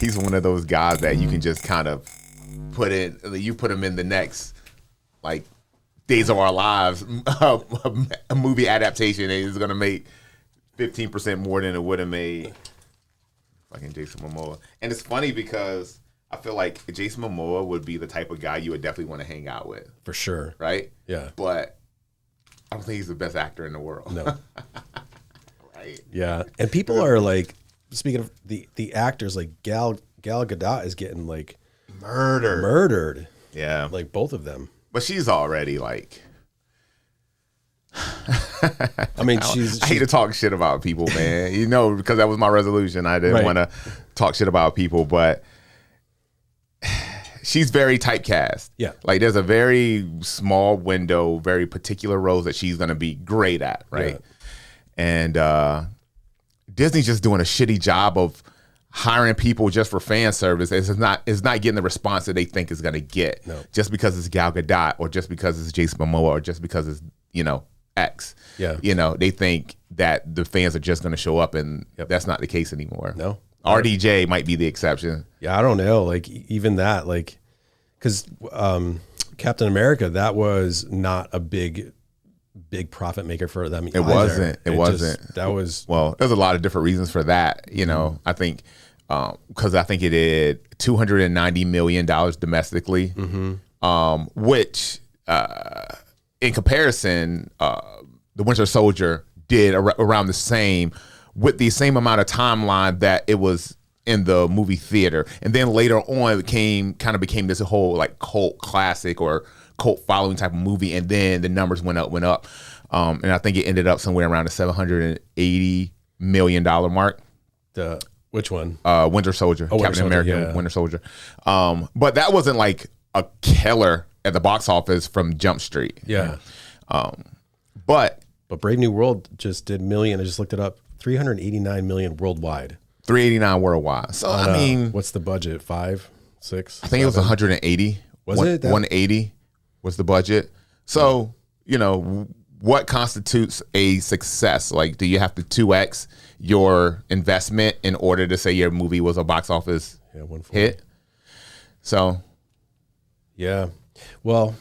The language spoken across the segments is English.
he's one of those guys that you can just kind of put him in the next like Days of Our Lives a movie adaptation, and he's gonna make 15% more than it would have made fucking Jason Momoa. And it's funny because I feel like Jason Momoa would be the type of guy you would definitely want to hang out with. For sure. Right? Yeah. But I don't think he's the best actor in the world. No. Right? Yeah. And people are like, speaking of the actors, like Gal Gadot is getting like murdered. Yeah. Like both of them. But she's already like... I mean, I hate to talk shit about people, man. You know, because that was my resolution. I didn't want to talk shit about people, but she's very typecast. Yeah. Like there's a very small window, very particular roles that she's going to be great at, right? Yeah. And Disney's just doing a shitty job of hiring people just for fan service. It's not getting the response that they think it's going to get. No. Just because it's Gal Gadot or just because it's Jason Momoa or just because it's, you know, X. Yeah. You know, they think that the fans are just going to show up, and that's not the case anymore. No. RDJ might be the exception. Yeah, I don't know. Like even that, like, because Captain America, that was not a big profit maker for them. It wasn't. It wasn't. That was, well, there's a lot of different reasons for that. You know, I think because I think it did $290 million domestically, which in comparison, the Winter Soldier did around the same, with the same amount of timeline that it was in the movie theater. And then later on it became this whole like cult classic or cult following type of movie. And then the numbers went up. And I think it ended up somewhere around the $780 million mark. Which one? Winter Soldier, Captain America, Winter Soldier. But that wasn't like a killer at the box office from Jump Street. Yeah. But Brave New World just did million. I just looked it up. 389 million worldwide. 389 worldwide. So I mean, what's the budget? 5, 6? I think it was 180. Was it 180 was the budget? So you know what constitutes a success? Like, do you have to 2x your investment in order to say your movie was a box office hit? So, yeah. Well,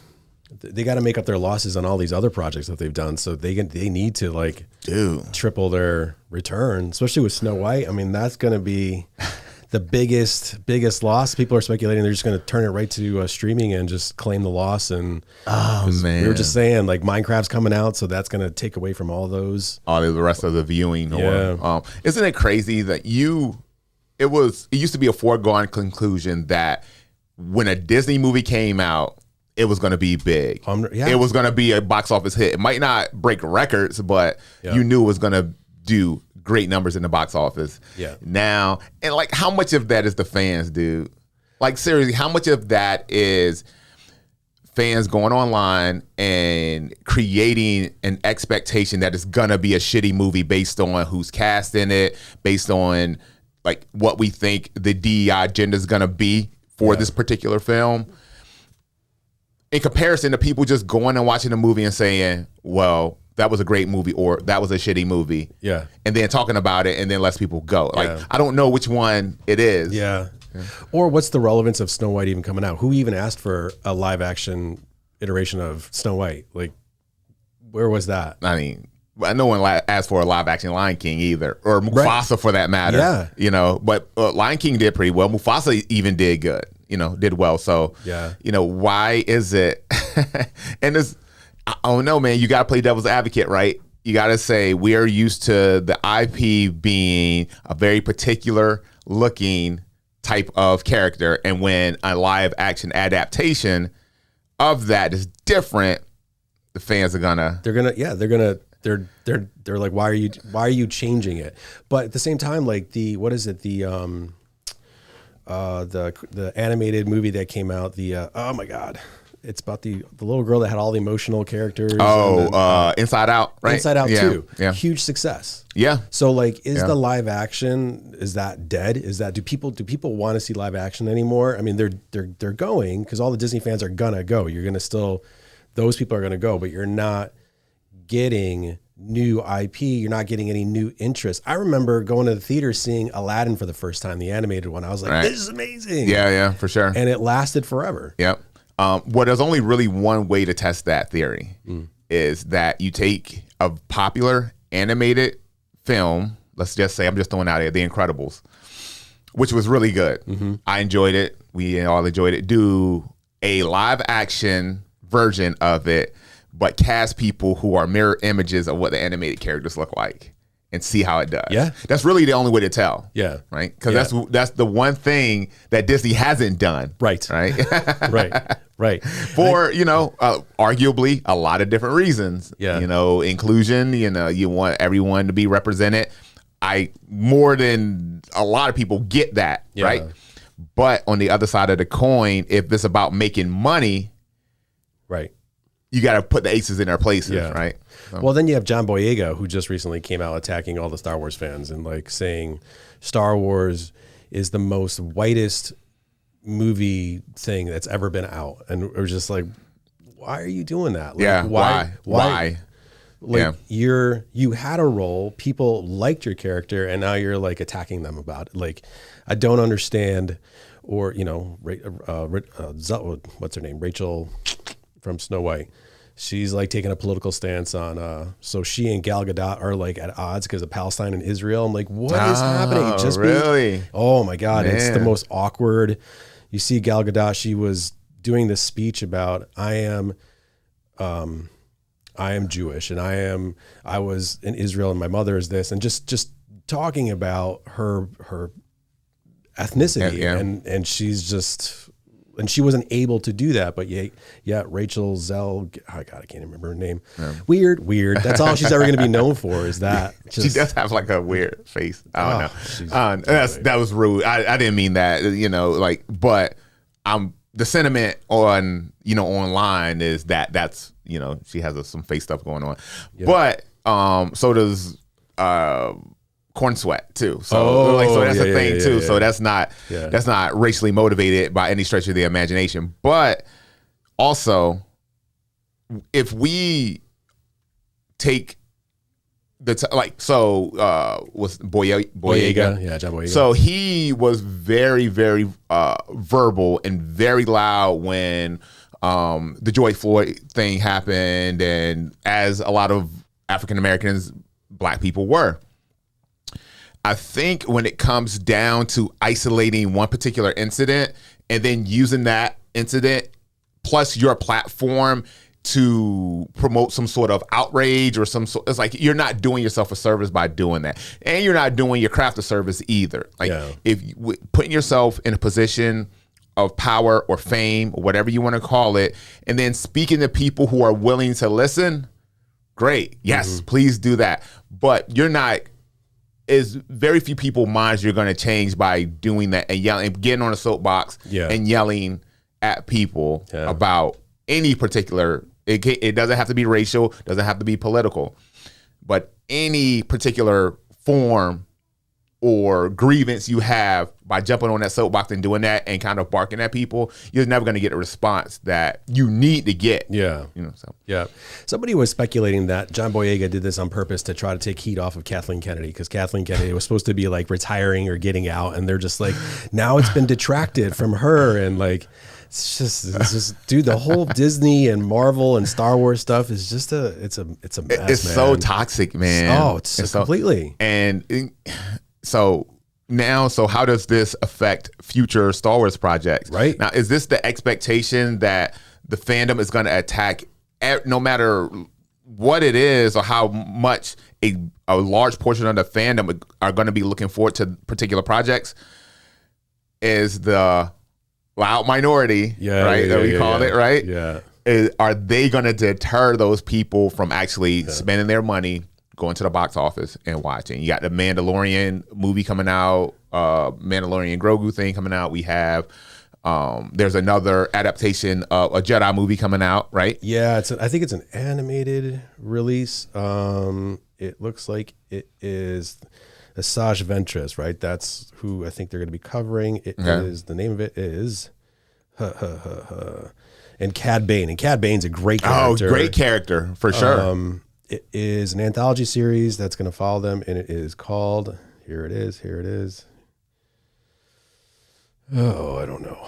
they got to make up their losses on all these other projects that they've done, so they need to like triple their return, especially with Snow White. I mean, that's going to be the biggest loss. People are speculating they're just going to turn it right to streaming and just claim the loss. And man, we were just saying like Minecraft's coming out, so that's going to take away from all those, the rest of the viewing. Or, isn't it crazy that it used to be a foregone conclusion that when a Disney movie came out, it was going to be big. It was going to be a box office hit. It might not break records, but you knew it was going to do great numbers in the box office. Yeah. Now, and like, how much of that is the fans, dude? Like, seriously, how much of that is fans going online and creating an expectation that it's going to be a shitty movie based on who's cast in it, based on like what we think the DEI agenda is going to be for this particular film, in comparison to people just going and watching a movie and saying, well, that was a great movie or that was a shitty movie. Yeah. And then talking about it and then lets people go. Like, I don't know which one it is. Yeah. Or what's the relevance of Snow White even coming out? Who even asked for a live action iteration of Snow White? Like, where was that? I mean, no one asked for a live action Lion King either, or Mufasa for that matter. Yeah. You know, but Lion King did pretty well. Mufasa even did good. You know, did well. So, you know, why is it? And this, I don't know, man. You got to play devil's advocate, right? You got to say we are used to the IP being a very particular looking type of character, and when a live action adaptation of that is different, the fans are they're like, why are you changing it? But at the same time, like the animated movie that came out, oh my God, it's about the little girl that had all the emotional characters. Inside Out, right? Inside Out 2. Yeah. Huge success. Yeah. So like, is the live action, is that dead? Do people want to see live action anymore? I mean, they're going, because all the Disney fans are gonna go. Those people are gonna go, but you're not getting new IP. You're not getting any new interest. I remember going to the theater seeing Aladdin for the first time, the animated one. I was like, this is amazing. Yeah, for sure. And it lasted forever. Yep. Well, there's only really one way to test that theory is that you take a popular animated film, let's just say, I'm just throwing out there, The Incredibles, which was really good. I enjoyed it. We all enjoyed it. Do a live action version of it, but cast people who are mirror images of what the animated characters look like and see how it does. Yeah. That's really the only way to tell. Yeah. Right? Because that's the one thing that Disney hasn't done. Right. Right? Right. For, arguably a lot of different reasons. Yeah. Inclusion, you want everyone to be represented. More than a lot of people get that, right? But on the other side of the coin, if it's about making money, right, you got to put the aces in their places, right? So. Well, then you have John Boyega, who just recently came out attacking all the Star Wars fans and like saying Star Wars is the most whitest movie thing that's ever been out, and it was just like, why are you doing that? Like, why? Like you had a role, people liked your character, and now you're like attacking them about it. Like, I don't understand. Or what's her name, Rachel from Snow White, she's like taking a political stance on so she and Gal Gadot are like at odds because of Palestine and Israel. I'm like, what is happening? Just really? Oh my God, man. It's the most awkward. You see Gal Gadot, she was doing this speech about I am Jewish and I was in Israel and my mother is this, and just talking about her ethnicity, and she's just, and she wasn't able to do that, but Rachel Zell, I can't remember her name. Weird. That's all she's ever going to be known for is that. She does have like a weird face. I don't know. That was rude. I didn't mean that. But the sentiment on online is that's she has some face stuff going on, but so does Corn Sweat too, so that's a thing too. So that's not racially motivated by any stretch of the imagination. But also, if we take was Boyega, John Boyega. So he was very, very verbal and very loud when the George Floyd thing happened, and as a lot of African Americans, Black people were. I think when it comes down to isolating one particular incident and then using that incident plus your platform to promote some sort of outrage or it's like you're not doing yourself a service by doing that, and you're not doing your craft a service either. If you putting yourself in a position of power or fame or whatever you want to call it, and then speaking to people who are willing to listen, great. Yes, please do that. But you're not. Is very few people minds you're going to change by doing that and yelling, getting on a soapbox and yelling at people about any particular. It doesn't have to be racial, doesn't have to be political, but any particular form or grievance you have by jumping on that soapbox and doing that and kind of barking at people, you're never going to get a response that you need to get. Somebody was speculating that John Boyega did this on purpose to try to take heat off of Kathleen Kennedy, because Kathleen Kennedy was supposed to be like retiring or getting out, and they're just like, now it's been detracted from her, and like it's just dude, the whole Disney and Marvel and Star Wars stuff is just it's a mess. It's man. So toxic, man. Oh, it's completely. So how does this affect future Star Wars projects? Right. Now, is this the expectation that the fandom is going to attack no matter what it is or how much a large portion of the fandom are going to be looking forward to particular projects? Is the loud minority, right? Yeah. Are they going to deter those people from actually spending their money, going to the box office and watching? You got the Mandalorian movie coming out, Mandalorian Grogu thing coming out. We have there's another adaptation of a Jedi movie coming out, right? Yeah, I think it's an animated release. It looks like it is Asajj Ventress, right? That's who I think they're going to be covering. It is, the name of it is and Cad Bane. And Cad Bane's a great character. Oh, great character for sure. It is an anthology series that's going to follow them, and it is called, here it is. Oh, I don't know.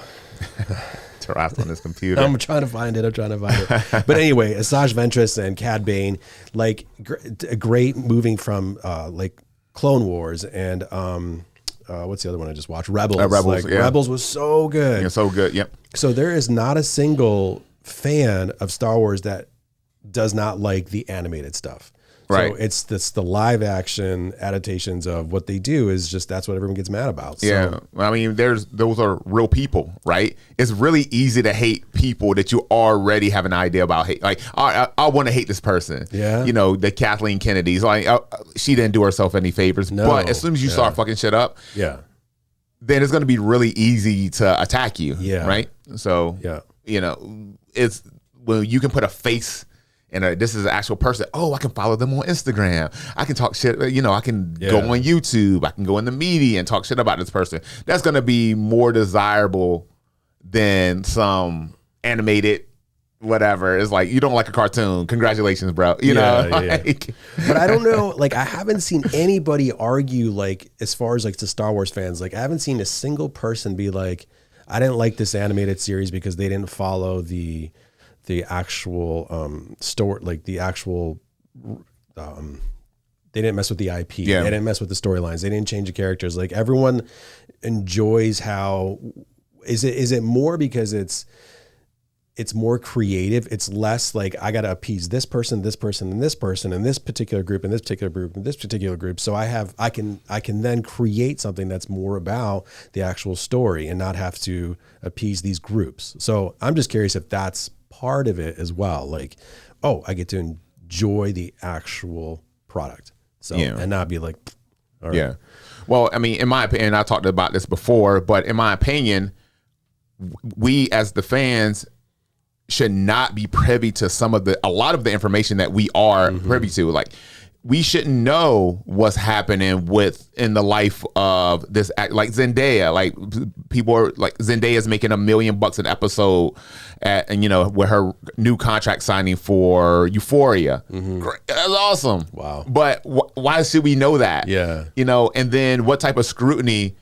Harassed on his computer. I'm trying to find it. But anyway, Asajj Ventress and Cad Bane, like great moving from like Clone Wars and what's the other one I just watched? Rebels. Rebels was so good. Yeah, so good. Yep. So there is not a single fan of Star Wars that does not like the animated stuff. Right. So it's the live action adaptations of what they do is just, that's what everyone gets mad about. So, yeah. I mean, those are real people, right? It's really easy to hate people that you already have an idea about hate. Like, I want to hate this person. Yeah. You know, the Kathleen Kennedys. Like, she didn't do herself any favors. No. But as soon as you start fucking shit up, then it's going to be really easy to attack you. Yeah. Right? So, you know, it's when you can put a face and this is an actual person. Oh, I can follow them on Instagram. I can talk shit. You know, I can go on YouTube. I can go in the media and talk shit about this person. That's going to be more desirable than some animated whatever. It's like, you don't like a cartoon. Congratulations, bro. You know? But I don't know. Like, I haven't seen anybody argue, like, as far as like the Star Wars fans, like I haven't seen a single person be like, I didn't like this animated series because they didn't follow the actual story, like the actual they didn't mess with the IP. They didn't mess with the storylines. They didn't change the characters. Like, everyone enjoys how is it more because it's more creative. It's less like I got to appease this person, and this person, and this person, and this particular group, and this particular group, and this particular group. So I can then create something that's more about the actual story and not have to appease these groups. So I'm just curious if that's part of it as well. Like, oh, I get to enjoy the actual product. So and not be like, all right. Yeah. Well, I mean, in my opinion, I talked about this before, but in my opinion, we as the fans should not be privy to a lot of the information that we are privy to. Like, we shouldn't know what's happening in the life of this act. Like Zendaya, like people are like, Zendaya's making $1 million an episode and you know, with her new contract signing for Euphoria. Great. That's awesome. Wow. But why should we know that? Yeah. You know, and then what type of scrutiny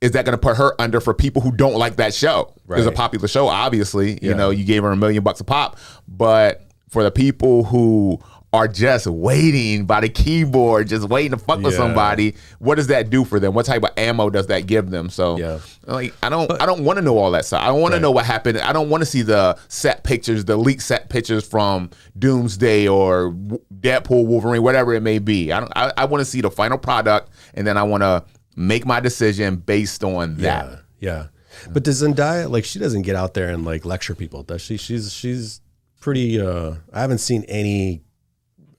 is that going to put her under for people who don't like that show? Right. It's a popular show, obviously. You know, you gave her $1 million a pop, but for the people who are just waiting by the keyboard, just waiting to fuck with somebody, what does that do for them? What type of ammo does that give them? So, like, I don't want to know all that stuff. I don't want to know what happened. I don't want to see the set pictures, the leaked set pictures from Doomsday or Deadpool, Wolverine, whatever it may be. I want to see the final product, and then I want to make my decision based on that. Yeah. But does Zendaya, like, she doesn't get out there and like lecture people, does she? She's pretty. I haven't seen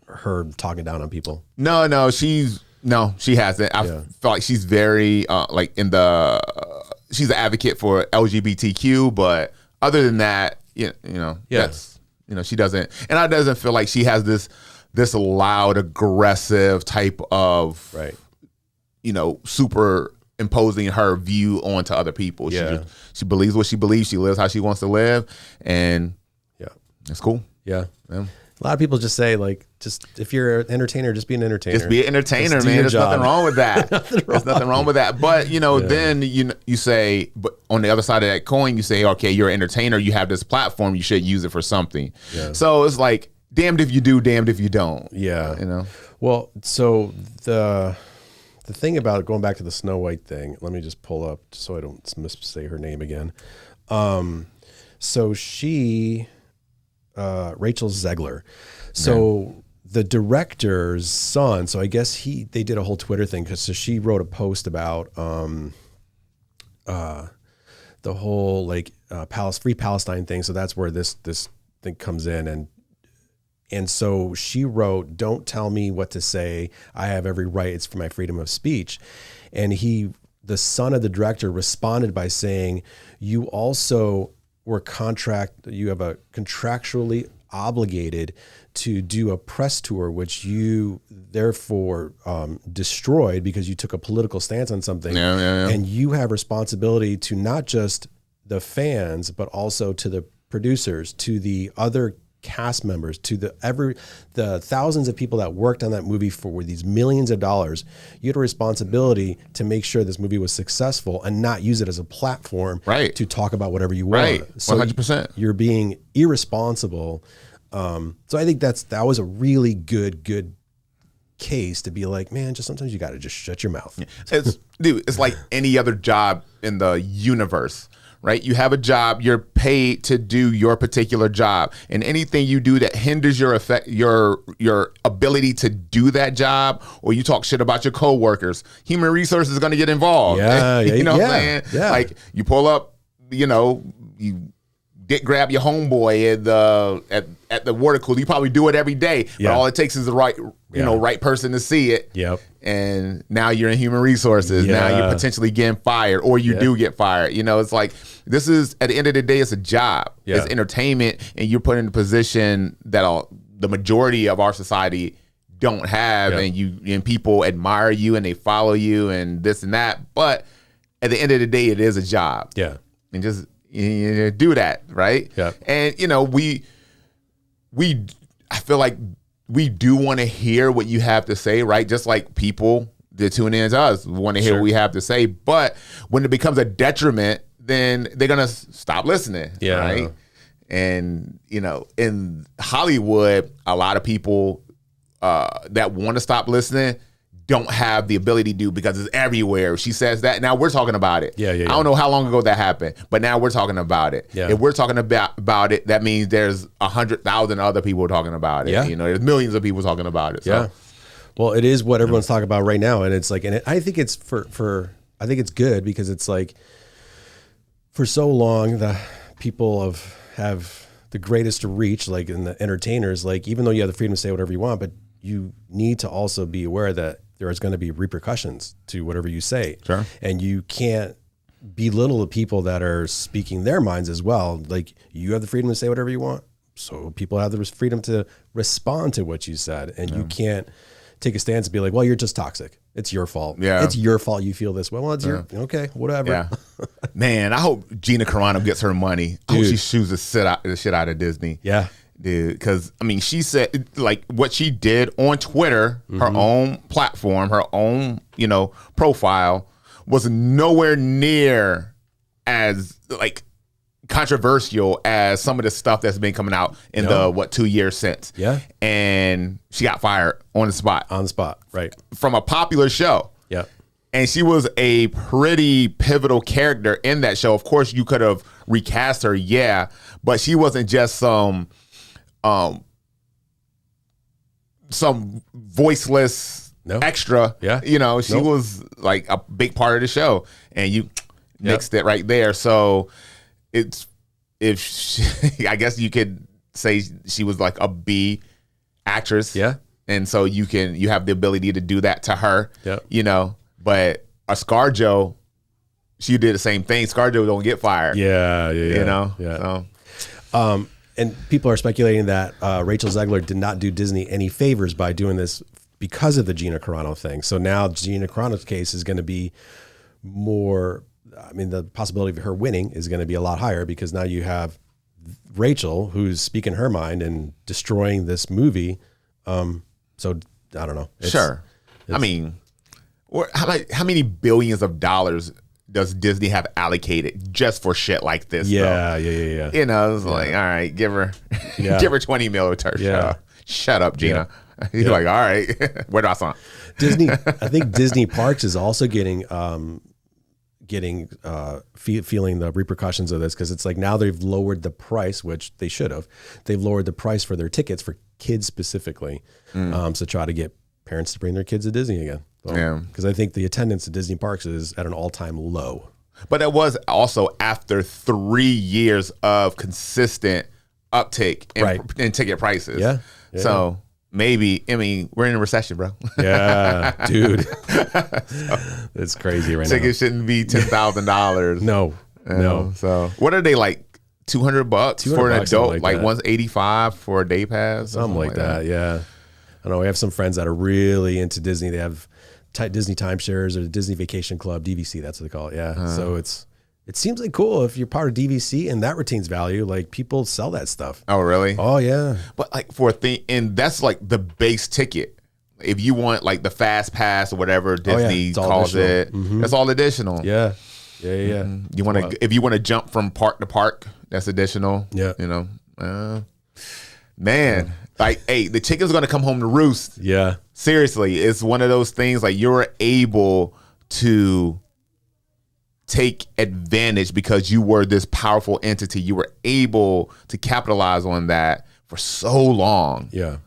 her talking down on people. No, she hasn't. I feel like she's very like she's an advocate for LGBTQ, but other than that, that's, she doesn't, and I doesn't feel like she has this loud, aggressive type of super imposing her view onto other people. She believes what she believes. She lives how she wants to live, and it's cool. Yeah. A lot of people just say, like, just if you're an entertainer, just be an entertainer. Just be an entertainer, man. There's nothing wrong with that. There's nothing wrong with that. But then you say, but on the other side of that coin, you say, okay, you're an entertainer. You have this platform. You should use it for something. Yeah. So it's like, damned if you do, damned if you don't. Yeah. Well, so the thing about going back to the Snow White thing, let me just pull up so I don't missay her name again. So she. Rachel Zegler. So the director's son, so I guess they did a whole Twitter thing because she wrote a post about the whole like Free Palestine thing. So that's where this thing comes in, and so she wrote, "Don't tell me what to say. I have every right. It's for my freedom of speech." And the son of the director responded by saying, "You also you have a contractually obligated to do a press tour, which you therefore destroyed because you took a political stance on something. And you have responsibility to not just the fans, but also to the producers, to the other cast members, to the thousands of people that worked on that movie for these millions of dollars. You had a responsibility to make sure this movie was successful and not use it as a platform to talk about whatever you want. Right, 100%. You're being irresponsible. So I think that was a really good case to be like, man, just sometimes you got to just shut your mouth. It's like any other job in the universe, right? You have a job, you're paid to do your particular job, and anything you do that hinders your ability to do that job, or you talk shit about your coworkers, human resources is going to get involved. You know what I'm saying? Yeah. Like you pull up, you dick grab your homeboy at the water cooler. You probably do it every day, but all it takes is the right person to see it. Yep. And now you're in human resources. Now you're potentially getting fired, or you do get fired. It's like, this is, at the end of the day, it's a job. It's entertainment, and you're put in a position that the majority of our society don't have, and people admire you and they follow you and this and that. But at the end of the day, it is a job. Yeah. And just do that, right? Yeah. And I feel like we do want to hear what you have to say, right? Just like people that tune in to us want to hear what we have to say. But when it becomes a detriment, then they're gonna stop listening, right? And in Hollywood, a lot of people that want to stop listening don't have the ability to, because it's everywhere. She says that. Now we're talking about it. I don't know how long ago that happened, but now we're talking about it. If we're talking about it, that means there's 100,000 other people talking about it. There's millions of people talking about it. So. Well, it is what everyone's talking about right now. And it's like, I think it's I think it's good, because it's like, for so long, the people have the greatest reach, like in the entertainers, like, even though you have the freedom to say whatever you want, but you need to also be aware that there is going to be repercussions to whatever you say. Sure. And you can't belittle the people that are speaking their minds as well. Like, you have the freedom to say whatever you want, so people have the freedom to respond to what you said. And you can't take a stance and be like, well, you're just toxic. It's your fault. It's your fault you feel this way. Well, it's okay, whatever. Man, I hope Gina Carano gets her money. I hope she shoots the shit out of Disney. Dude, because she said, like, what she did on Twitter, her own platform, her own profile, was nowhere near as like controversial as some of the stuff that's been coming out in the 2 years since. And she got fired on the spot, right, from a popular show. And she was a pretty pivotal character in that show. Of course, you could have recast her, but she wasn't just some voiceless extra. She was like a big part of the show, and you mixed it right there. So I guess you could say she was like a B actress. And so you have the ability to do that to her. But a ScarJo, she did the same thing. ScarJo don't get fired. So. And people are speculating that Rachel Zegler did not do Disney any favors by doing this because of the Gina Carano thing. So now Gina Carano's case is going to be more, the possibility of her winning is going to be a lot higher, because now you have Rachel who's speaking her mind and destroying this movie. So I don't know. How many billions of dollars does Disney have allocated just for shit like this? It's like, all right, give her $20 million to her show. Shut up, Gina. He's like, all right, where do I sign? Disney, I think Disney Parks is also feeling the repercussions of this, because it's like, now they've lowered the price, which they should have. They've lowered the price for their tickets for kids specifically, to try to get parents to bring their kids to Disney again. Because I think the attendance at Disney parks is at an all-time low. But it was also after 3 years of consistent uptick in ticket prices. So maybe, we're in a recession, bro. Dude. It's crazy right now. Tickets shouldn't be $10,000. No. So what are they, like $200 for an adult? Like $185 for a day pass? Something like that. I know we have some friends that are really into Disney. They have Disney timeshares or the Disney Vacation Club, DVC, that's what they call it. So it seems like cool if you're part of DVC and that retains value. Like people sell that stuff. Oh, really? Oh yeah. But like for a thing, and that's like the base ticket. If you want like the fast pass or whatever Disney calls it, that's all additional. Yeah. Yeah. You want to, if you want to jump from park to park, that's additional. Yeah. You know, man, like, hey, the chicken's going to come home to roost. Yeah. Seriously, it's one of those things like you're able to take advantage because you were this powerful entity. You were able to capitalize on that for so long. Yeah.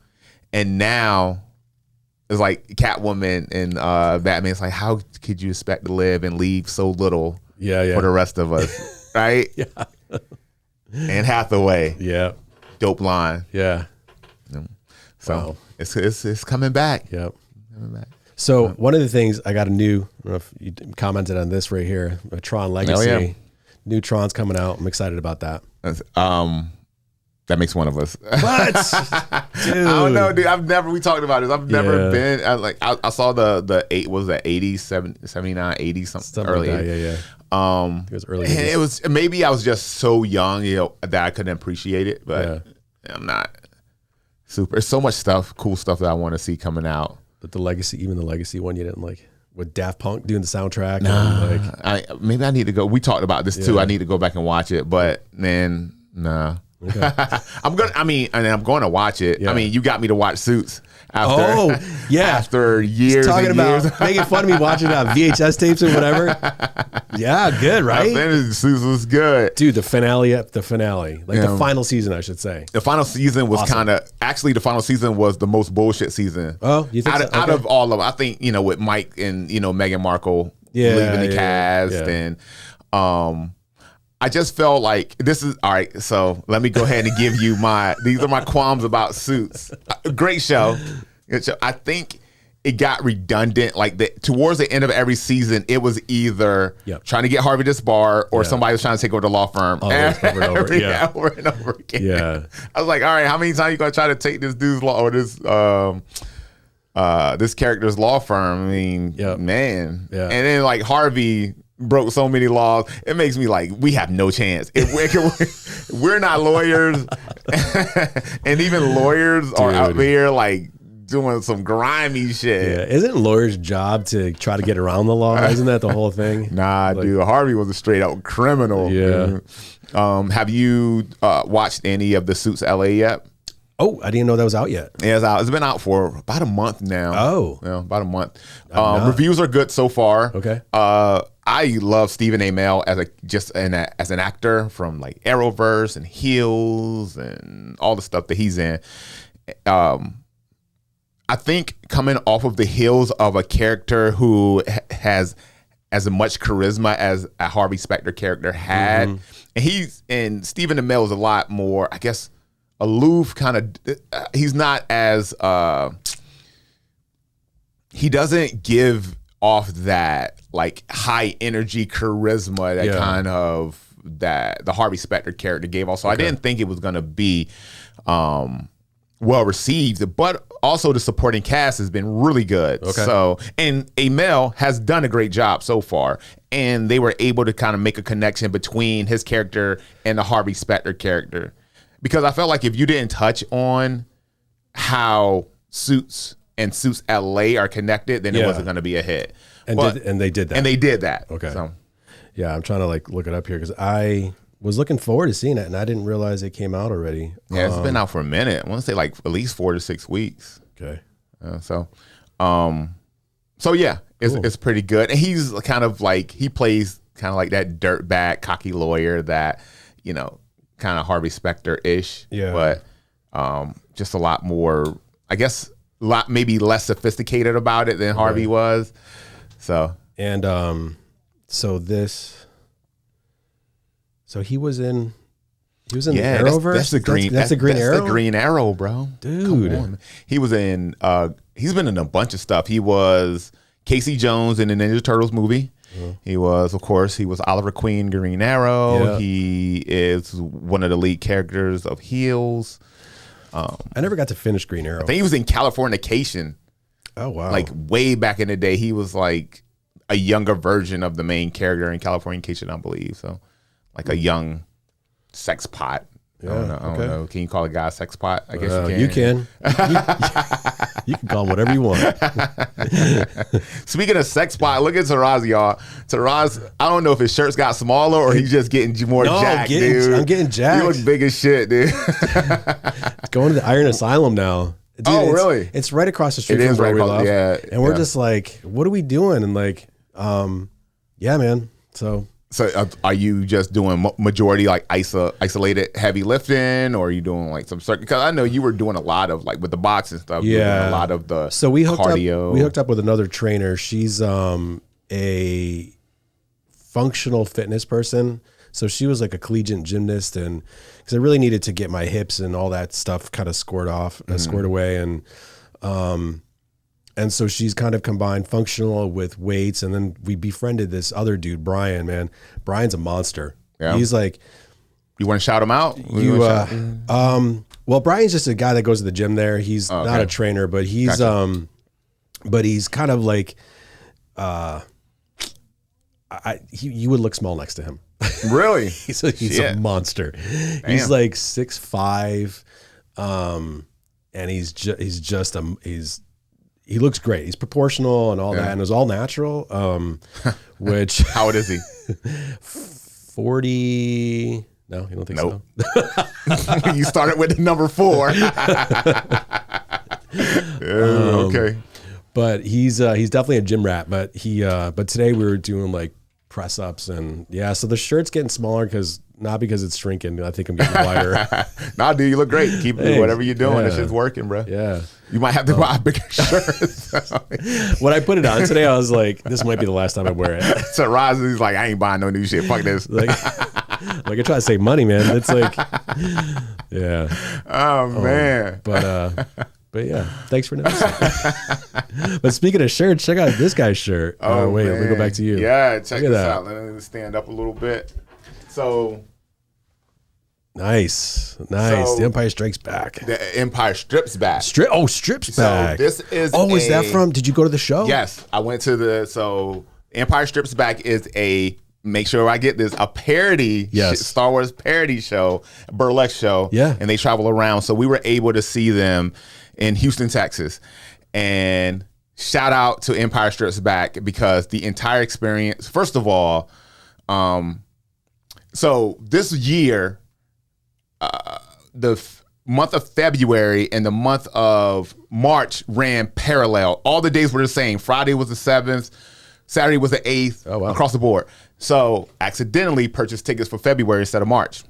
And now it's like Catwoman and Batman. It's like, how could you expect to live and leave so little for the rest of us? Right? Yeah. And Hathaway. Yeah. Dope line. Yeah. So it's coming back. Yep. Coming back. So one of the things I got a new, I don't know if you commented on this right here, a Tron Legacy. Oh, yeah. New Tron's coming out. I'm excited about that. That makes one of us. What? Dude. I don't know, dude. We talked about this. I've never been, I saw the 80, 79, 80, something early. Like that. Yeah. It was early. And it was, maybe I was just so young, that I couldn't appreciate it, but I'm not super. There's so much cool stuff that I want to see coming out. But the Legacy, even the Legacy one you didn't like? With Daft Punk doing the soundtrack? Nah. Maybe I need to go. We talked about this too. I need to go back and watch it, but man, nah. Okay. I'm going to watch it. Yeah. I mean, you got me to watch Suits after years. Talking and about years. making fun of me watching VHS tapes or whatever. Yeah, good, right? Suits was good, dude. The finale, the final season, I should say. The final season was the final season was the most bullshit season. Oh, you think out of all of them? I think with Mike and Meghan Markle leaving the cast and I just felt like this is all right. So let me go ahead and give you these are my qualms about Suits. Great show. I think it got redundant. Like towards the end of every season, it was either trying to get Harvey this bar or somebody was trying to take over the law firm over and over again. Yeah. I was like, all right, how many times are you gonna try to take this dude's law or this character's law firm? I mean, man. Yeah. And then like Harvey broke so many laws. It makes me like, we have no chance. We're not lawyers. And even lawyers are out there like doing some grimy shit. Yeah. Isn't a lawyer's job to try to get around the law? Isn't that the whole thing? Nah, dude. Harvey was a straight out criminal. Yeah. Have you watched any of the Suits LA yet? Oh, I didn't know that was out yet. Yeah, it's out. It's been out for about a month now. Oh. About a month. Reviews are good so far. Okay. I love Stephen Amell as an actor from like Arrowverse and Heels and all the stuff that he's in. I think coming off of the heels of a character who has as much charisma as a Harvey Specter character had, and Stephen Amell is a lot more, I guess, aloof kind of. He's not as he doesn't give off that like high energy charisma that kind of that the Harvey Specter character gave off. So I didn't think it was going to be well received, but also the supporting cast has been really good. Okay. So, and Amell has done a great job so far, and they were able to kind of make a connection between his character and the Harvey Specter character. Because I felt like if you didn't touch on how Suits and Suits LA are connected, then it wasn't going to be a hit. And they did that. And they did that. Okay. So. Yeah, I'm trying to like look it up here because I was looking forward to seeing it, and I didn't realize it came out already. Yeah, it's been out for a minute. I want to say like at least 4 to 6 weeks. Okay. So yeah, it's pretty good. And he's kind of like, he plays kind of like that dirtbag, cocky lawyer that, kind of Harvey Specter-ish. Yeah. But just a lot more, I guess, maybe less sophisticated about it than Harvey was. So. And so he was in Arrowverse. That's the Green. That's the Green Arrow. That's the Green Arrow, bro. Dude, he was in. He's been in a bunch of stuff. He was Casey Jones in the Ninja Turtles movie. He was, of course, Oliver Queen, Green Arrow. Yeah. He is one of the lead characters of Heels. I never got to finish Green Arrow. I think he was in Californication. Oh wow! Like way back in the day, he was like a younger version of the main character in Californication, I believe. So like a young sex pot. Yeah, I don't know. Can you call a guy a sex pot? I guess you can. You can call him whatever you want. Speaking of sex pot, look at Taraz, y'all. Taraz, I don't know if his shirt's got smaller or he's just getting more jacked, dude. I'm getting jacked. You look big as shit, dude. Going to the Iron Asylum now. Dude, really? It's right across the street from where we live. Yeah, and we're just like, what are we doing? And like, yeah, man. So are you just doing majority like isolated heavy lifting, or are you doing like some circuit? Because I know you were doing a lot of like with the box and stuff. Yeah, a lot of the we hooked cardio. We hooked up with another trainer. She's a functional fitness person. So she was like a collegiate gymnast, and because I really needed to get my hips and all that stuff kind of scored away, and so she's kind of combined functional with weights, and then we befriended this other dude, Brian. Man, Brian's a monster. Yeah. He's like, you want to shout him out? Well, Brian's just a guy that goes to the gym there. He's not a trainer, but he's he's kind of like, you would look small next to him. Really? he's a monster. Damn. He's like 6'5", and he looks great. He's proportional and all that, and it was all natural. Which how old is he? 40. No, you don't think so? You started with the number 4. Okay. But he's definitely a gym rat. But but today we were doing like press ups, and so the shirt's getting smaller because it's shrinking. I think I'm getting wider. Nah, dude, you look great. Keep doing whatever you're doing. That shit's working, bro. Yeah. You might have to buy a bigger shirt. When I put it on today, I was like, this might be the last time I wear it. So Roz is like, I ain't buying no new shit. Fuck this. Like I try to save money, man. It's like, yeah. Oh man. But yeah, thanks for noticing. But speaking of shirts, check out this guy's shirt. Oh wait, let me go back to you. Yeah, check this out. Let me stand up a little bit. So nice. The Empire Strikes Back. The Empire Strips Back. Strips Back. So this is. Is that from? Did you go to the show? Yes, I went to Empire Strips Back is make sure I get this, a parody, Star Wars parody show, burlesque show. Yeah. And they travel around. So we were able to see them in Houston, Texas. And shout out to Empire Strips Back because the entire experience, first of all, so this year, the month of February and the month of March ran parallel. All the days were the same. Friday was the 7th, Saturday was the 8th, across the board. So accidentally purchased tickets for February instead of March.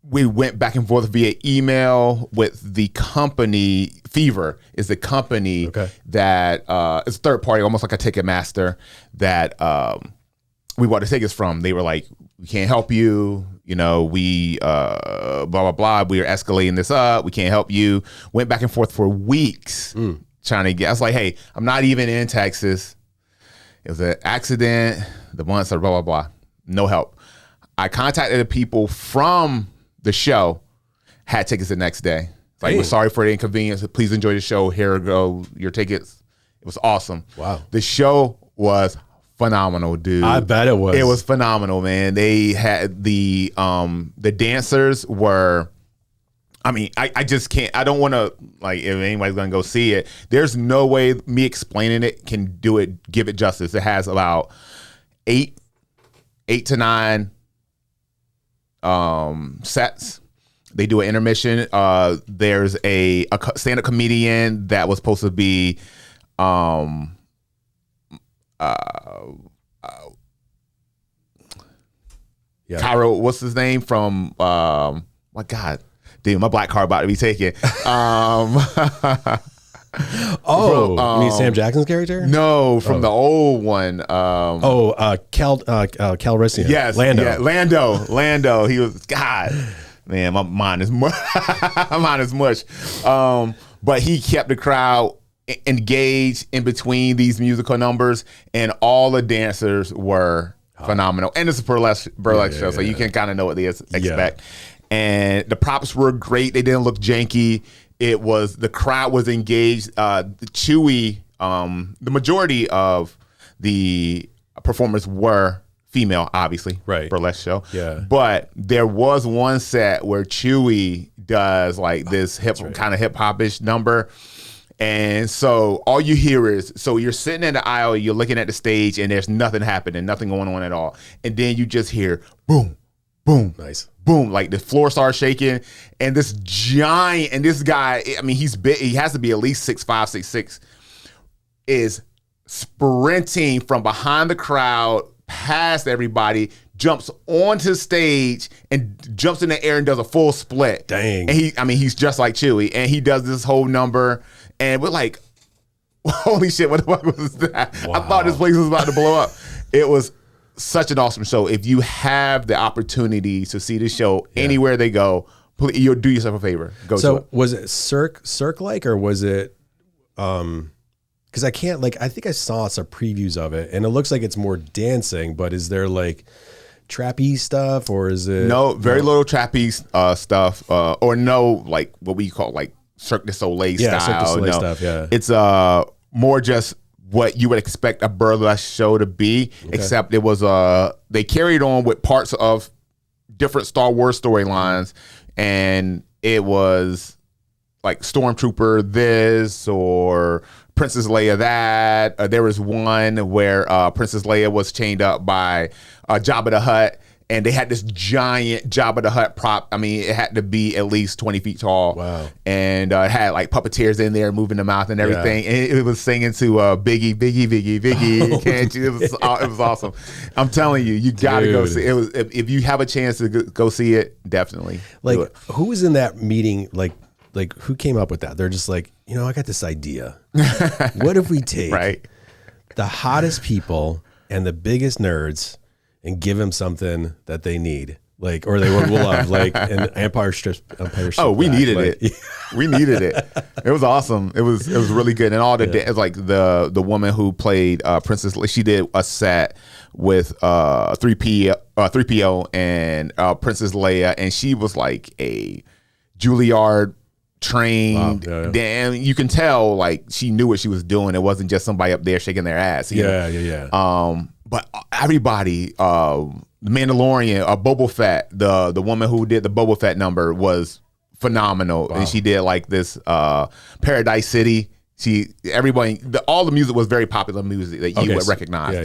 We went back and forth via email with the company. Fever is the company that it's a third party, almost like a Ticketmaster, that we bought the tickets from. They were like, we can't help you. You know, we blah, blah, blah. We are escalating this up. We can't help you. Went back and forth for weeks trying to get. I was like, hey, I'm not even in Texas. It was an accident. The months are blah, blah, blah. No help. I contacted the people from the show, had tickets the next day. Like, we're sorry for the inconvenience. Please enjoy the show. Here go your tickets. It was awesome. Wow. The show was phenomenal, dude. I bet it was. It was phenomenal, man. They had the dancers were, I mean, I just can't, I don't want to, like, if anybody's going to go see it, there's no way me explaining it can give it justice. It has about 8 to 9 sets. They do an intermission. There's a stand-up comedian that was supposed to be Cairo, what's his name from my God, dude, my black card about to be taken. You mean Sam Jackson's character? No, from the old one. Cal Riccian. Yes, Lando. He was, God, man, my mind is mush. But he kept the crowd engaged in between these musical numbers, and all the dancers were phenomenal. And it's a burlesque show, so you can kind of know what they expect. And the props were great. They didn't look janky. It was, the crowd was engaged. Chewie the majority of the performers were female, obviously, right? Burlesque show, yeah. But there was one set where Chewy does like this kind of hip hop-ish number. And so all you hear is, so you're sitting in the aisle, you're looking at the stage, and there's nothing happening, nothing going on at all. And then you just hear boom, boom, nice, boom, like the floor starts shaking. And this giant, and this guy, I mean, he's big, he has to be at least 6'5", 6'6", is sprinting from behind the crowd, past everybody, jumps onto stage and jumps in the air and does a full split. Dang. And he's just like Chewy, and he does this whole number. And we're like, holy shit, what the fuck was that? Wow. I thought this place was about to blow up. It was such an awesome show. If you have the opportunity to see this show anywhere they go, please, you'll do yourself a favor. Go to it. Was it Cirque-like, or was it, because I can't, like, I think I saw some previews of it, and it looks like it's more dancing, but is there like trapeze stuff, or is it? No, very little trapeze stuff, or no, like what we call like Cirque du Soleil style. Cirque du Soleil stuff, yeah. It's more just what you would expect a burlesque show to be, except it was they carried on with parts of different Star Wars storylines, and it was like Stormtrooper this or Princess Leia that. There was one where Princess Leia was chained up by Jabba the Hutt, and they had this giant Jabba the Hutt prop. I mean, it had to be at least 20 feet tall. Wow. And it had like puppeteers in there moving the mouth and everything. Yeah. And it was singing to Biggie, Biggie, Biggie, Biggie. Can't you? It was awesome. I'm telling you, you got to go see it. If you have a chance to go see it, definitely. Like, who was in that meeting? Like who came up with that? They're just like, I got this idea. What if we take the hottest people and the biggest nerds and give them something that they need, like, or they will love, like an Empire Strip. Oh, we needed it. We needed it. It was awesome. It was really good. And all the like the woman who played Princess, she did a set with 3PO and Princess Leia, and she was like a Juilliard trained. Wow, damn, you can tell like she knew what she was doing. It wasn't just somebody up there shaking their ass. Yeah. But everybody, the Mandalorian, Boba Fett, the woman who did the Boba Fett number was phenomenal. Wow. And she did like this Paradise City. All the music was very popular music that you would recognize.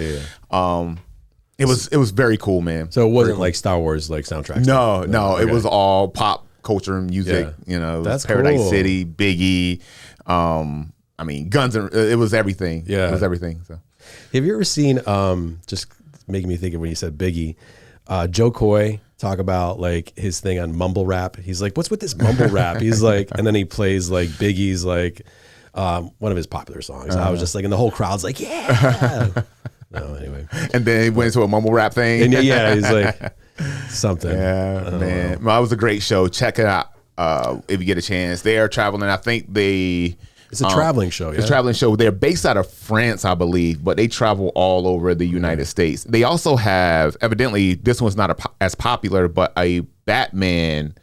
It was very cool, man. So it wasn't like Star Wars like soundtrack. No, it was all pop culture and music. That's Paradise cool. City, Biggie. I mean, Guns and it was everything. Yeah, it was everything. So. Have you ever seen, just making me think of when you said Biggie, Joe Coy talk about like his thing on mumble rap? He's like, what's with this mumble rap? He's like, and then he plays like Biggie's like one of his popular songs. I was just like, and the whole crowd's like, yeah. No, anyway. And then he went into a mumble rap thing. And yeah, he's like something. Yeah, man. Well, it was a great show. Check it out if you get a chance. They are traveling. I think it's a traveling show. It's a traveling show. They're based out of France, I believe, but they travel all over the United States. They also have, evidently, this one's not as popular, but a Batman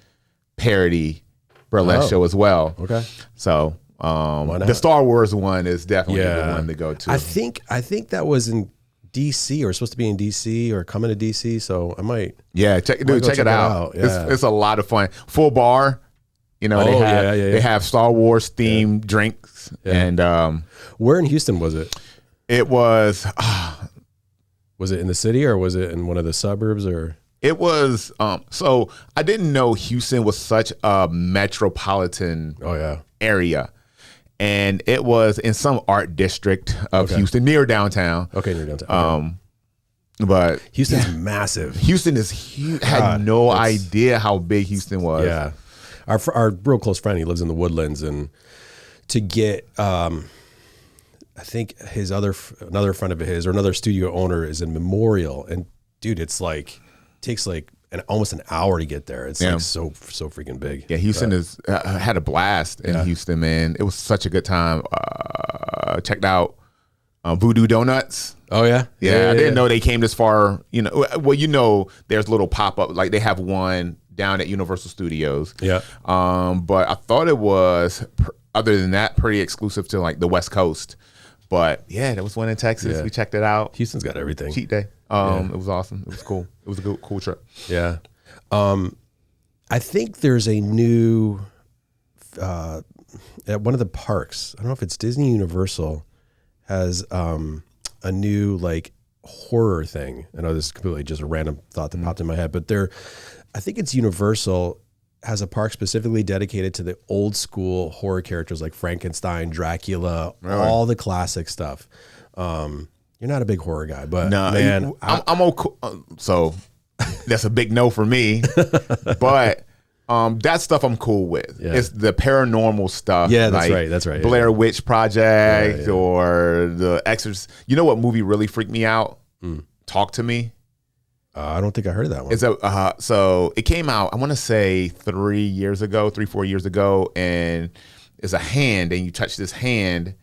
parody burlesque show as well. Okay. So the Star Wars one is definitely the one to go to. I think that was in DC, or supposed to be in DC or coming to DC. So I might. Yeah, check it out. Yeah. It's a lot of fun. Full bar. They have Star Wars themed drinks. And where in Houston was it? It was was it in the city, or was it in one of the suburbs, or? It was so I didn't know Houston was such a metropolitan area. And it was in some art district of Houston, near downtown. Okay, near downtown. But Houston's massive. Houston is huge. Had no idea how big Houston was. Yeah. Our real close friend, he lives in the Woodlands, and to get, I think another friend of his, or another studio owner, is in Memorial, and dude, it's like takes like almost an hour to get there. It's like so freaking big. Yeah, Houston is had a blast in Houston, man. It was such a good time. Checked out Voodoo Donuts. Oh yeah, yeah. I didn't know they came this far. There's little pop up, like they have one down at Universal Studios. Yeah. But I thought it was, other than that, pretty exclusive to like the West Coast. But yeah, there was one in Texas. Yeah. We checked it out. Houston's got everything. Cheat day. It was awesome. It was cool. It was a good, cool trip. Yeah. I think there's a new at one of the parks. I don't know if it's Disney Universal has a new like horror thing. I know this is completely just a random thought that popped in my head, but I think it's Universal has a park specifically dedicated to the old school horror characters like Frankenstein, Dracula, all the classic stuff. You're not a big horror guy, but man, I'm okay. So that's a big no for me. But that stuff I'm cool with. Yeah. It's the paranormal stuff. Yeah, that's right. That's right. Blair Witch Project or The Exorcist. You know what movie really freaked me out? Talk to Me. I don't think I heard of that one. It's so it came out, I want to say 4 years ago, and it's a hand, and you touch this hand,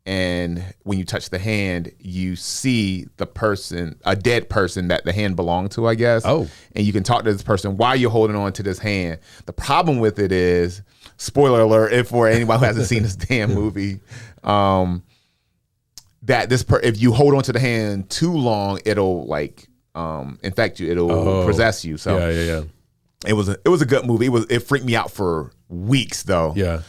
and when you touch the hand, you see the person, a dead person that the hand belonged to, I guess. Oh. And you can talk to this person while you're holding on to this hand. The problem with it is, spoiler alert, if for anybody who hasn't seen this damn movie, that if you hold on to the hand too long, it'll like infect you. It'll possess you. So yeah. It was a good movie. It freaked me out for weeks though. Yeah.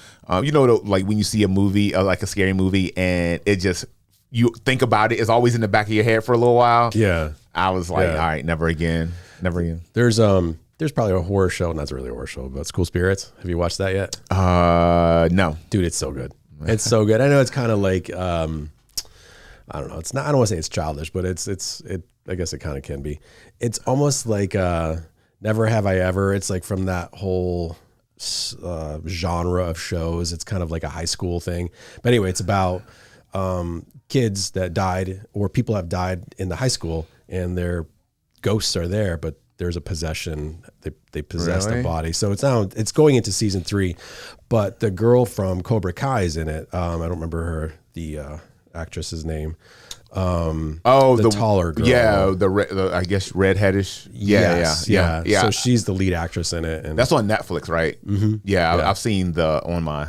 You know, like when you see a movie, like a scary movie, and it just, you think about it, it's always in the back of your head for a little while. Yeah. I was like, all right, never again. There's probably a horror show, not really a horror show, but School Spirits. Have you watched that yet? No. Dude, it's so good. It's so good. I know it's kind of like, I don't know. It's not, I don't want to say it's childish, but I guess it kind of can be. It's almost like Never Have I Ever. It's like from that whole genre of shows. It's kind of like a high school thing. But anyway, it's about kids that died, or people have died in the high school, and their ghosts are there, but there's a possession. They possessed a body. So it's going into season 3, but the girl from Cobra Kai is in it. I don't remember the actress's name. The taller girl. Yeah, I guess redheadish. Yeah. So she's the lead actress in it, and that's on Netflix, right? Mm-hmm. Yeah, I've seen on my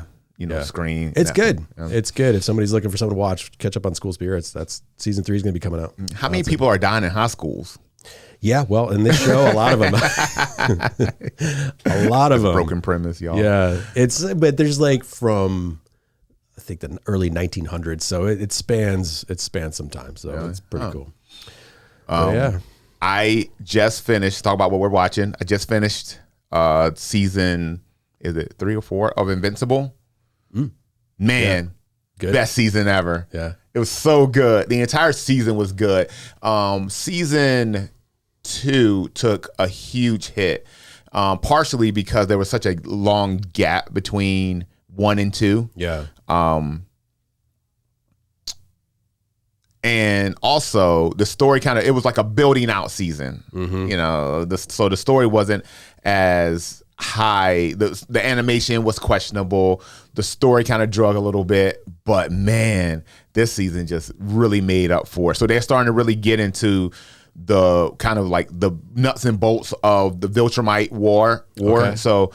screen. It's Netflix. Good. Yeah. It's good. If somebody's looking for something to watch, catch up on School Spirits. That's season 3 is going to be coming out. How many people are dying in high schools? Yeah, well, in this show, a lot of them. A lot of them. Broken premise, y'all. Yeah, but there's like from, I think, the early 1900s, so it spans some time, so it's pretty cool. Yeah, I just finished. Talk about what we're watching. I just finished season, is it 3 or 4 of Invincible? Man, good. Best season ever. Yeah, it was so good. The entire season was good. Season 2 took a huge hit, partially because there was such a long gap between 1 and 2. Yeah. And also the story it was like a building out season. Mm-hmm. So the story wasn't as high. The animation was questionable. The story kind of drug a little bit, but man, this season just really made up for it. So they're starting to really get into the kind of like the nuts and bolts of the Viltrumite war. Okay. So,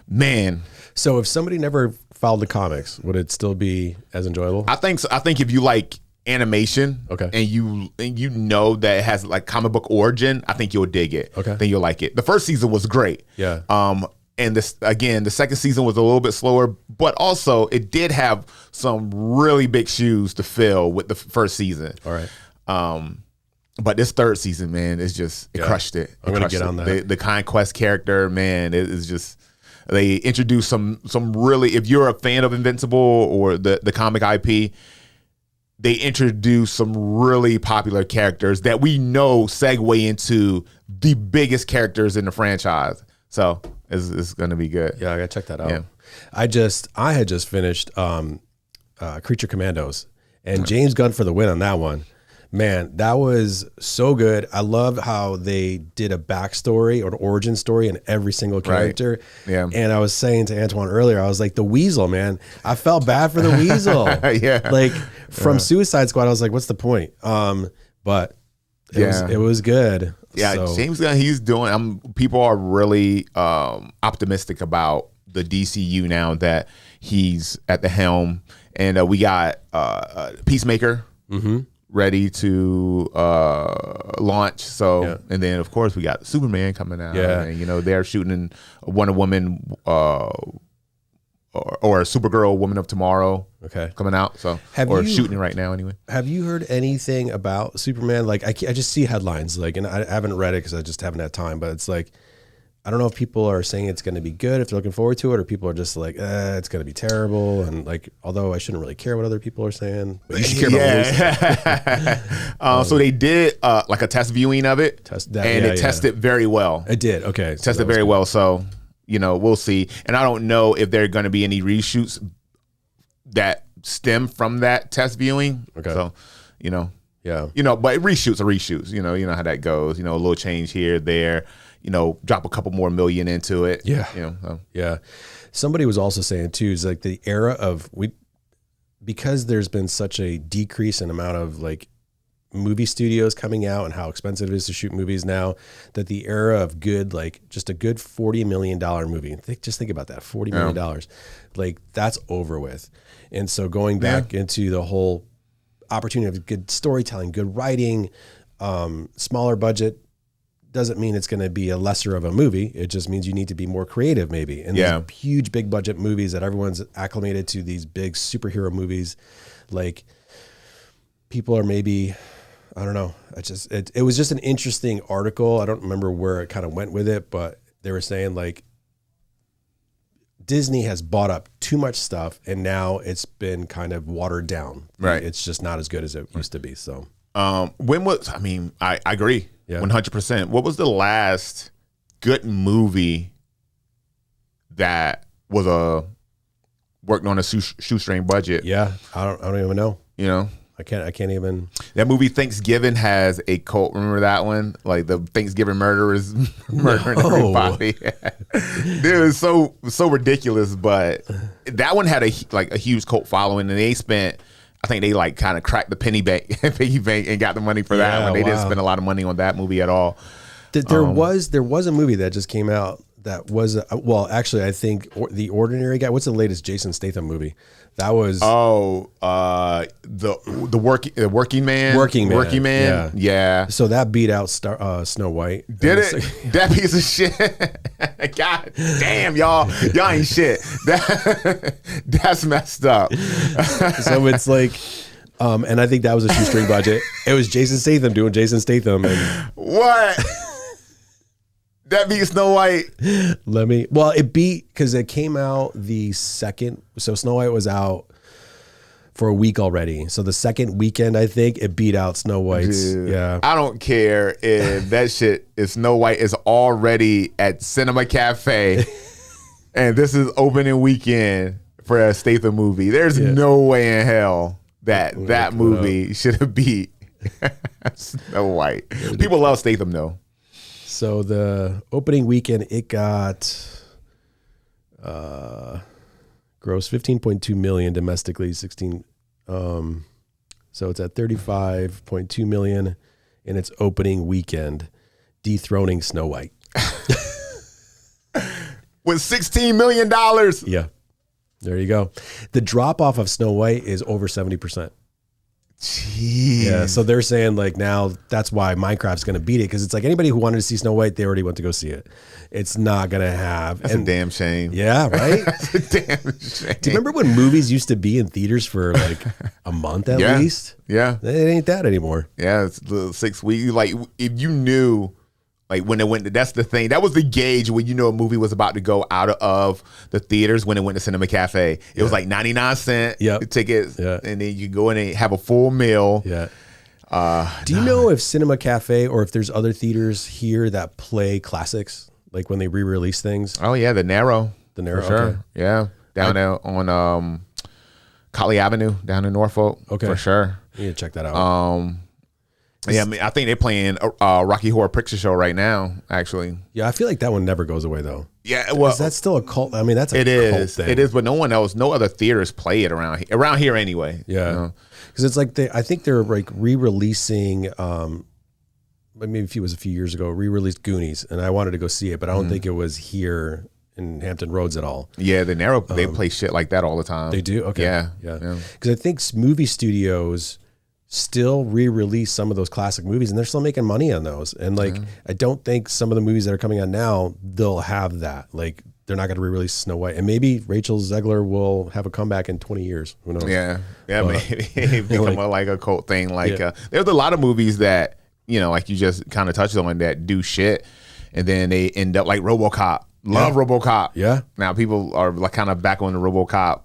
man. So if somebody never followed the comics, would it still be as enjoyable? I think so. I think if you like animation, okay, and you know that it has like comic book origin, I think you'll dig it. Okay, then you'll like it. The first season was great. Yeah. And the second season was a little bit slower, but also it did have some really big shoes to fill with the first season. All right. But this third season, man, it crushed it. I'm gonna get on that. The Conquest character, man, it is just. They introduced some really, if you're a fan of Invincible or the comic IP, they introduced some really popular characters that we know segue into the biggest characters in the franchise. So it's going to be good. Yeah, I got to check that out. Yeah. I had just finished Creature Commandos, and James Gunn for the win on that one. Man, that was so good. I love how they did a backstory or an origin story in every single character. Right. Yeah. And I was saying to Antoine earlier, I was like, the Weasel, man. I felt bad for the Weasel. Yeah. Like from Suicide Squad, I was like, what's the point? But it was good. Yeah, so. James Gunn, he's doing. People are really optimistic about the DCU now that he's at the helm. And we got Peacemaker ready to launch. So, and then of course we got Superman coming out. And, you know, they're shooting Wonder Woman or Supergirl, Woman of Tomorrow, coming out. So, shooting right now anyway. Have you heard anything about Superman? Like, I just see headlines, like, and I haven't read it because I just haven't had time. But it's like, I don't know if people are saying it's going to be good, if they're looking forward to it, or people are just like, it's going to be terrible. And like, although I shouldn't really care what other people are saying, but you should care about movies. So they did like a test viewing of it, and it tested very well. It did, okay. So tested very well. So, you know, we'll see. And I don't know if there are going to be any reshoots that stem from that test viewing. Okay. So, you know, you know, but reshoots are reshoots. You know how that goes. You know, a little change here, there. You know, drop a couple more million into it. Yeah. You know. So. Somebody was also saying too, is like the era of because there's been such a decrease in amount of like movie studios coming out and how expensive it is to shoot movies now, that the era of good, like just a good $40 million movie. Just think about that, $40 million. Like that's over with. And so going back into the whole opportunity of good storytelling, good writing, smaller budget, doesn't mean it's going to be a lesser of a movie. It just means you need to be more creative maybe. And these huge, big budget movies that everyone's acclimated to, these big superhero movies, like people are maybe, I don't know. It was just an interesting article. I don't remember where it kind of went with it, but they were saying like Disney has bought up too much stuff and now it's been kind of watered down. Right. It's just not as good as it used to be. So I agree. 100%. What was the last good movie that was worked on a shoestring budget? Yeah, I don't even know. You know, I can't even. That movie Thanksgiving has a cult. Remember that one? Like the Thanksgiving murderers murdering everybody. Dude, it was so ridiculous. But that one had a huge cult following, and they spent. I think they like kind of cracked the piggy bank and got the money for that one. They didn't spend a lot of money on that movie at all. There was a movie that just came out that was actually I think The Ordinary Guy. What's the latest Jason Statham movie? That was the Working Man. Yeah. So that beat out Snow White. Did it? That piece of shit. God damn, y'all ain't shit. That's messed up. So it's like, and I think that was a shoestring budget. It was Jason Statham doing Jason Statham. And what? That beat Snow White. It beat because it came out the second. So Snow White was out for a week already. So the second weekend, I think it beat out Snow White's. Dude, yeah. I don't care if that shit is Snow White is already at Cinema Cafe, and this is opening weekend for a Statham movie. There's no way in hell that movie should have beat Snow White. People love Statham though. So the opening weekend, it got gross 15.2 million domestically, 16. So it's at 35.2 million in its opening weekend, dethroning Snow White with $16 million. Yeah, there you go. The drop off of Snow White is over 70%. Jeez. Yeah, so they're saying like now that's why Minecraft's going to beat it, because it's like anybody who wanted to see Snow White, they already went to go see it. It's not going to have. That's a damn shame. Yeah, right? That's a damn shame. Do you remember when movies used to be in theaters for like a month at least? Yeah. It ain't that anymore. Yeah, it's the 6 weeks. Like if you knew, like when it went, that's the thing. That was the gauge when you know a movie was about to go out of the theaters when it went to Cinema Cafe. It was like 99 cents tickets, and then you go in and have a full meal. Yeah. Do you know if Cinema Cafe or if there's other theaters here that play classics, like when they re-release things? Oh yeah, the Narrow. For sure. Okay. Yeah, down there on Colley Avenue, down in Norfolk. Okay, for sure. You need to check that out. Yeah, I mean, I think they're playing Rocky Horror Picture Show right now, actually. Yeah, I feel like that one never goes away, though. Yeah, well, is that still a cult? I mean, that's a cult thing. It is, but no other theaters play it around here anyway. Yeah, because it's like I think they're like re-releasing. Maybe it was a few years ago, re-released Goonies, and I wanted to go see it, but I don't think it was here in Hampton Roads at all. Yeah, they play shit like that all the time. They do? Okay. Yeah. Because I think movie studios still re-release some of those classic movies, and they're still making money on those. And like, I don't think some of the movies that are coming out now, they'll have that. Like, they're not going to re-release Snow White, and maybe Rachel Zegler will have a comeback in 20 years. Who knows? Yeah, maybe it become like a cult thing. Like, there's a lot of movies that, you know, like you just kind of touched on, that do shit, and then they end up like RoboCop. Love RoboCop. Yeah. Now people are like kind of back on the RoboCop,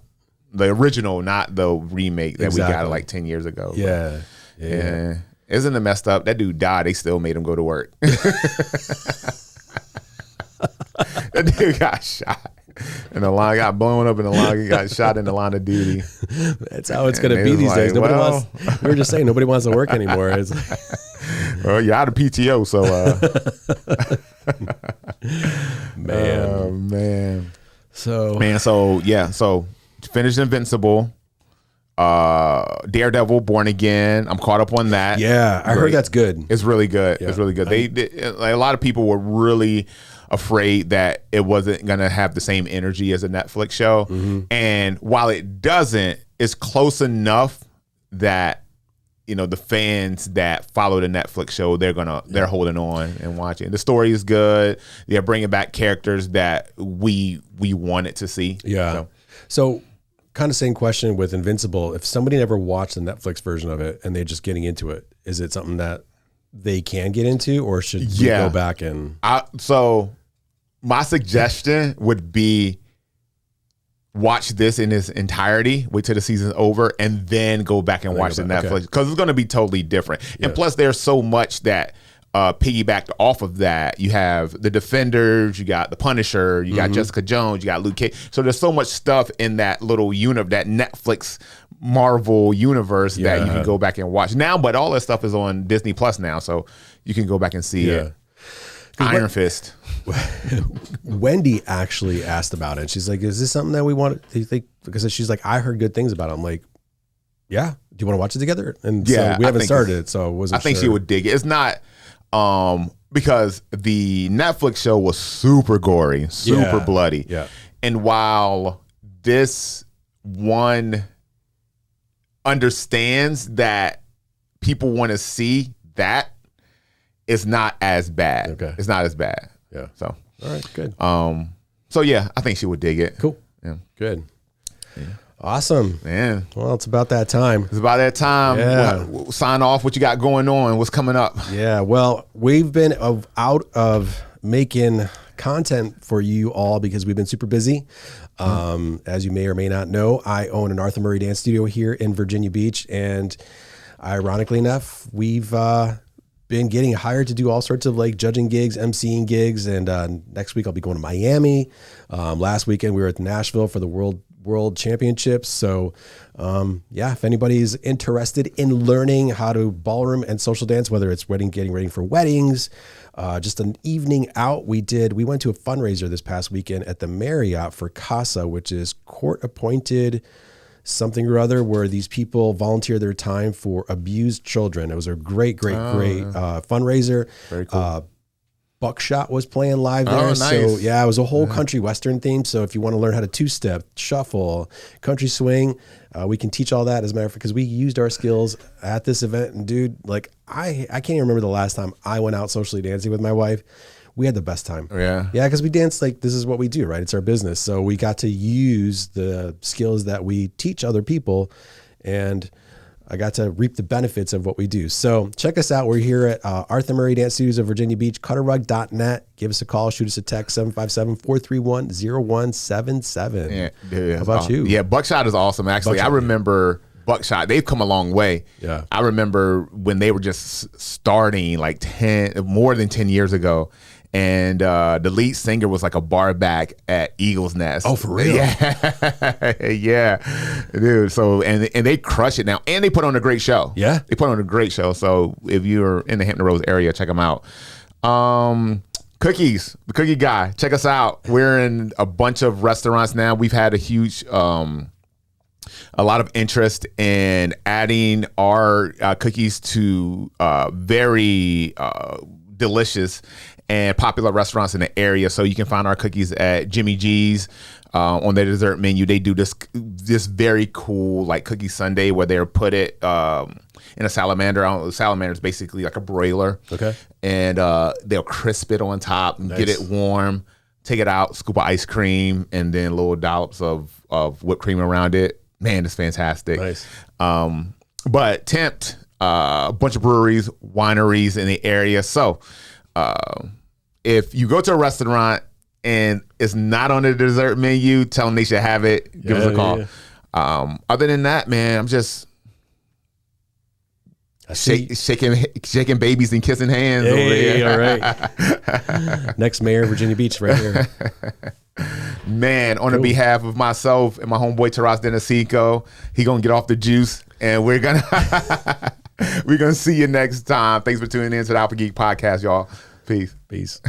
the original, not the remake that we got like 10 years ago. Yeah. Isn't it messed up? That dude died. They still made him go to work. That dude got shot. And the line got blown up, and the line got shot in the line of duty. That's how it's going to be these days. Nobody wants. We were just saying, nobody wants to work anymore. It's like, well, you're out of PTO, so. Man. So finished Invincible. Daredevil, Born Again. I'm caught up on that. Yeah, I heard that's good. It's really good. Yeah. It's really good. Like, a lot of people were really afraid that it wasn't gonna have the same energy as a Netflix show, and while it doesn't, it's close enough that, you know, the fans that follow the Netflix show, they're holding on and watching. The story is good. They're bringing back characters that we wanted to see. Yeah. So kind of same question with Invincible. If somebody never watched the Netflix version of it and they're just getting into it, is it something that they can get into, or should you go back and? So my suggestion would be watch this in its entirety, wait till the season's over, and then go back and watch the Netflix, because it's going to be totally different. And plus, there's so much that piggybacked off of that. You have the Defenders, you got the Punisher, you got Jessica Jones, you got Luke Cage. So there's so much stuff in that little that Netflix Marvel universe that you can go back and watch now. But all that stuff is on Disney Plus now, so you can go back and see it. Iron Fist. Wendy actually asked about it. She's like, "Is this something that we want to think?" Because she's like, "I heard good things about it." I'm like, "Yeah, do you want to watch it together?" And so we haven't started it, so I think she would dig it. It's not because the Netflix show was super gory, super bloody. Yeah. And while this one understands that people want to see that, it's not as bad. Okay. It's not as bad. Yeah. So, all right, good. So yeah, I think she would dig it. Cool. Yeah. Good. Yeah. Awesome. Man. Well, it's about that time. It's about that time. Yeah. Sign off. What you got going on? What's coming up? Yeah. Well, we've been out of making content for you all because we've been super busy. As you may or may not know, I own an Arthur Murray dance studio here in Virginia Beach, and ironically enough, we've been getting hired to do all sorts of like judging gigs, emceeing gigs, and next week I'll be going to Miami. Last weekend we were at Nashville for the World Championships. So if anybody's interested in learning how to ballroom and social dance, whether it's getting ready for weddings, just an evening out, we went to a fundraiser this past weekend at the Marriott for CASA, which is court appointed something or other, where these people volunteer their time for abused children. It was a great fundraiser. Very cool. Buckshot was playing live there. Nice. So yeah, it was a whole country western theme. So if you want to learn how to two-step, shuffle, country swing, we can teach all that, as a matter of fact, because we used our skills at this event. And dude, like I can't even remember the last time I went out socially dancing with my wife. We had the best time. Yeah. Yeah, because we dance like this is what we do, right? It's our business. So we got to use the skills that we teach other people, and I got to reap the benefits of what we do. So check us out. We're here at Arthur Murray Dance Studios of Virginia Beach, cutterrug.net. Give us a call, shoot us a text, 757-431-0177. Yeah, dude, how about you? Yeah, Buckshot is awesome. Actually, I remember Buckshot. They've come a long way. Yeah. I remember when they were just starting like more than 10 years ago. And the lead singer was like a bar back at Eagle's Nest. Oh, for real? Yeah. Yeah. Dude. So, and they crush it now. And they put on a great show. Yeah. They put on a great show. So if you're in the Hampton Roads area, check them out. Cookies, the cookie guy. Check us out. We're in a bunch of restaurants now. We've had a huge, a lot of interest in adding our cookies to very delicious and popular restaurants in the area. So you can find our cookies at Jimmy G's. On their dessert menu, they do this very cool like cookie sundae where they'll put it in a salamander. Salamander is basically like a broiler. Okay. And they'll crisp it on top and get it warm, take it out, scoop of ice cream, and then little dollops of whipped cream around it. Man, it's fantastic. Nice. But tempt a bunch of breweries, wineries in the area. So if you go to a restaurant and it's not on the dessert menu, tell them they should have it. Give us a call. Yeah. Other than that, man, I'm just shaking babies and kissing hands over here. All right. Next mayor of Virginia Beach right here. Man, on the behalf of myself and my homeboy Taras Denisico, he gonna get off the juice, and we're gonna see you next time. Thanks for tuning in to the Alpha Geek Podcast, y'all. Peace.